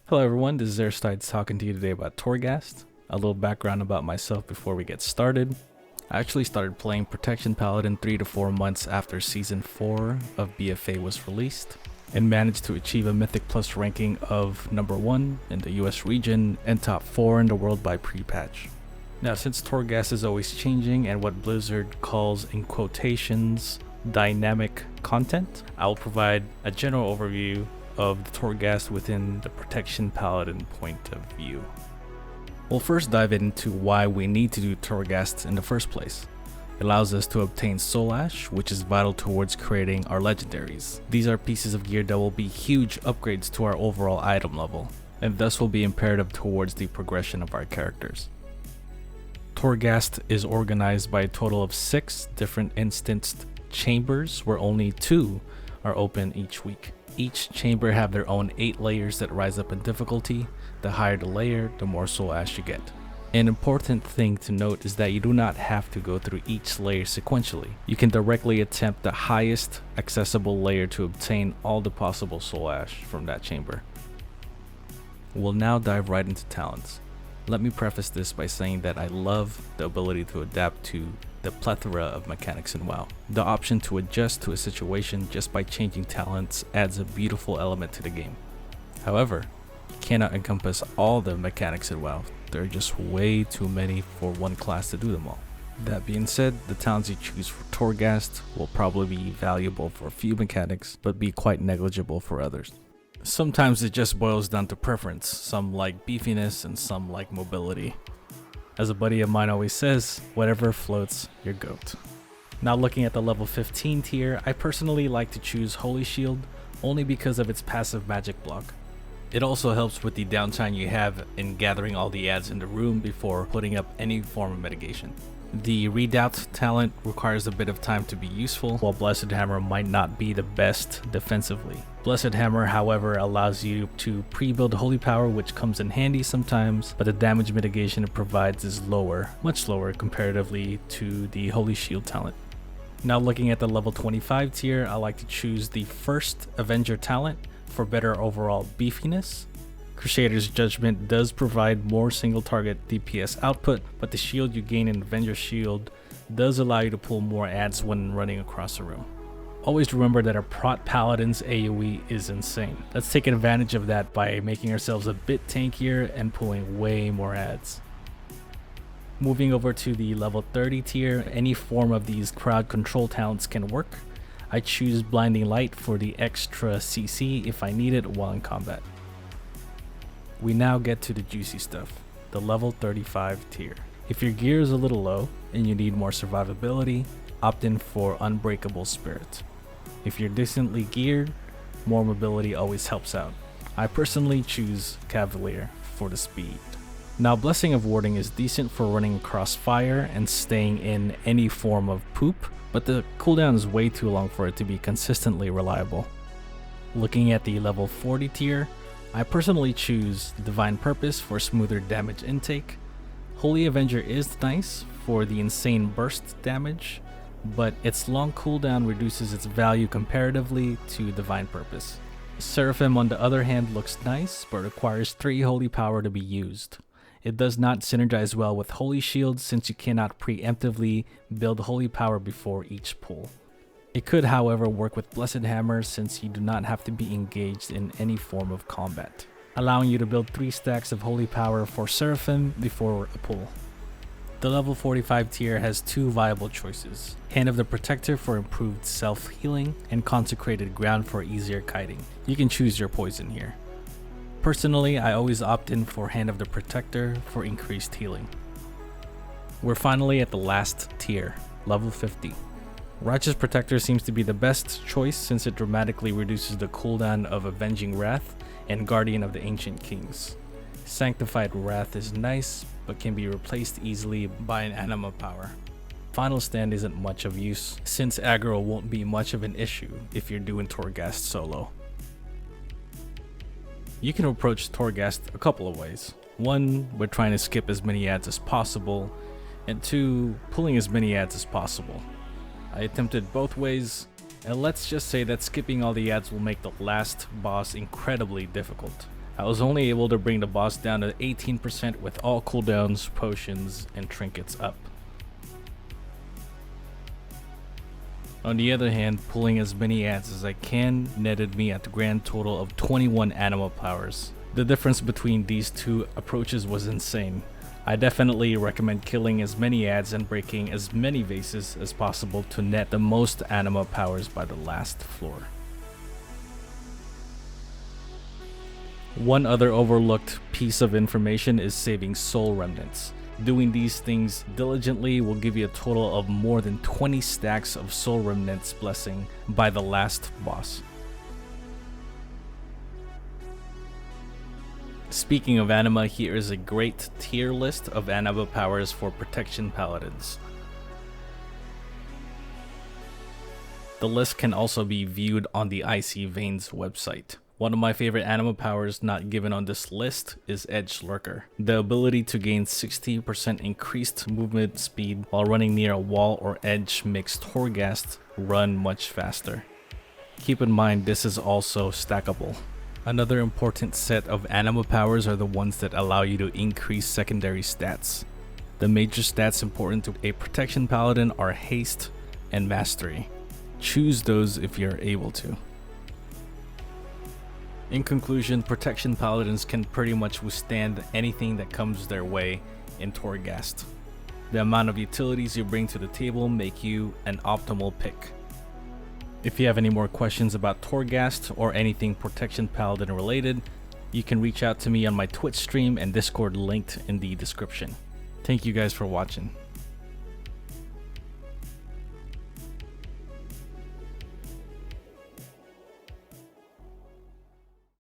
Hello everyone, this is Aristides talking to you today about Torghast. A little background about myself before we get started. I actually started playing Protection Paladin 3 to 4 months after Season 4 of BFA was released, and managed to achieve a Mythic Plus ranking of number 1 in the US region and top 4 in the world by pre-patch. Now, since Torghast is always changing and what Blizzard calls in quotations dynamic content, I will provide a general overview of the Torghast within the Protection Paladin point of view. We'll first dive into why we need to do Torghast in the first place. It allows us to obtain Soul Ash, which is vital towards creating our legendaries. These are pieces of gear that will be huge upgrades to our overall item level, and thus will be imperative towards the progression of our characters. Torghast is organized by a total of 6 different instanced chambers, where only 2 are open each week. Each chamber have their own 8 layers that rise up in difficulty. The higher the layer, the more soul ash you get. An important thing to note is that you do not have to go through each layer sequentially. You can directly attempt the highest accessible layer to obtain all the possible soul ash from that chamber. We'll now dive right into talents. Let me preface this by saying that I love the ability to adapt to the plethora of mechanics in WoW. The option to adjust to a situation just by changing talents adds a beautiful element to the game. However, you cannot encompass all the mechanics in WoW. There are just way too many for one class to do them all. That being said, the talents you choose for Torghast will probably be valuable for a few mechanics, but be quite negligible for others. Sometimes it just boils down to preference. Some like beefiness and some like mobility. As a buddy of mine always says, whatever floats your goat. Now looking at the level 15 tier, I personally like to choose Holy Shield only because of its passive magic block. It also helps with the downtime you have in gathering all the adds in the room before putting up any form of mitigation. The Redoubt talent requires a bit of time to be useful, while Blessed Hammer might not be the best defensively. Blessed Hammer, however, allows you to pre-build Holy Power, which comes in handy sometimes, but the damage mitigation it provides is lower, much lower comparatively to the Holy Shield talent. Now looking at the level 25 tier, I like to choose the first Avenger talent for better overall beefiness. Crusader's Judgment does provide more single target DPS output, but the shield you gain in Avenger's Shield does allow you to pull more adds when running across the room. Always remember that our Prot Paladin's AoE is insane. Let's take advantage of that by making ourselves a bit tankier and pulling way more adds. Moving over to the level 30 tier, any form of these crowd control talents can work. I choose Blinding Light for the extra CC if I need it while in combat. We now get to the juicy stuff, the level 35 tier. If your gear is a little low and you need more survivability, opt in for Unbreakable Spirit. If you're decently geared, more mobility always helps out. I personally choose Cavalier for the speed. Now, Blessing of Warding is decent for running across fire and staying in any form of poop, but the cooldown is way too long for it to be consistently reliable. Looking at the level 40 tier, I personally choose Divine Purpose for smoother damage intake. Holy Avenger is nice for the insane burst damage, but its long cooldown reduces its value comparatively to Divine Purpose. Seraphim on the other hand looks nice, but requires 3 Holy Power to be used. It does not synergize well with Holy Shield since you cannot preemptively build Holy Power before each pull. It could, however, work with Blessed Hammer since you do not have to be engaged in any form of combat, allowing you to build 3 stacks of Holy Power for Seraphim before a pull. The level 45 tier has 2 viable choices: Hand of the Protector for improved self-healing and Consecrated Ground for easier kiting. You can choose your poison here. Personally, I always opt in for Hand of the Protector for increased healing. We're finally at the last tier, level 50. Righteous Protector seems to be the best choice since it dramatically reduces the cooldown of Avenging Wrath and Guardian of the Ancient Kings. Sanctified Wrath is nice, but can be replaced easily by an Anima Power. Final Stand isn't much of use since aggro won't be much of an issue if you're doing Torghast solo. You can approach Torghast a couple of ways. One, we're trying to skip as many adds as possible, and 2, pulling as many adds as possible. I attempted both ways, and let's just say that skipping all the adds will make the last boss incredibly difficult. I was only able to bring the boss down to 18% with all cooldowns, potions, and trinkets up. On the other hand, pulling as many ads as I can netted me at the grand total of 21 Anima Powers. The difference between these two approaches was insane. I definitely recommend killing as many ads and breaking as many vases as possible to net the most Anima Powers by the last floor. One other overlooked piece of information is saving soul remnants. Doing these things diligently will give you a total of more than 20 stacks of soul remnants blessing by the last boss. Speaking of anima, here is a great tier list of Anima Powers for Protection Paladins. The list can also be viewed on the Icy Veins website. One of my favorite Anima Powers not given on this list is Edge Lurker. The ability to gain 60% increased movement speed while running near a wall or edge makes Torghast run much faster. Keep in mind this is also stackable. Another important set of Anima Powers are the ones that allow you to increase secondary stats. The major stats important to a Protection Paladin are Haste and Mastery. Choose those if you're able to. In conclusion, Protection Paladins can pretty much withstand anything that comes their way in Torghast. The amount of utilities you bring to the table make you an optimal pick. If you have any more questions about Torghast or anything Protection Paladin related, you can reach out to me on my Twitch stream and Discord linked in the description. Thank you guys for watching.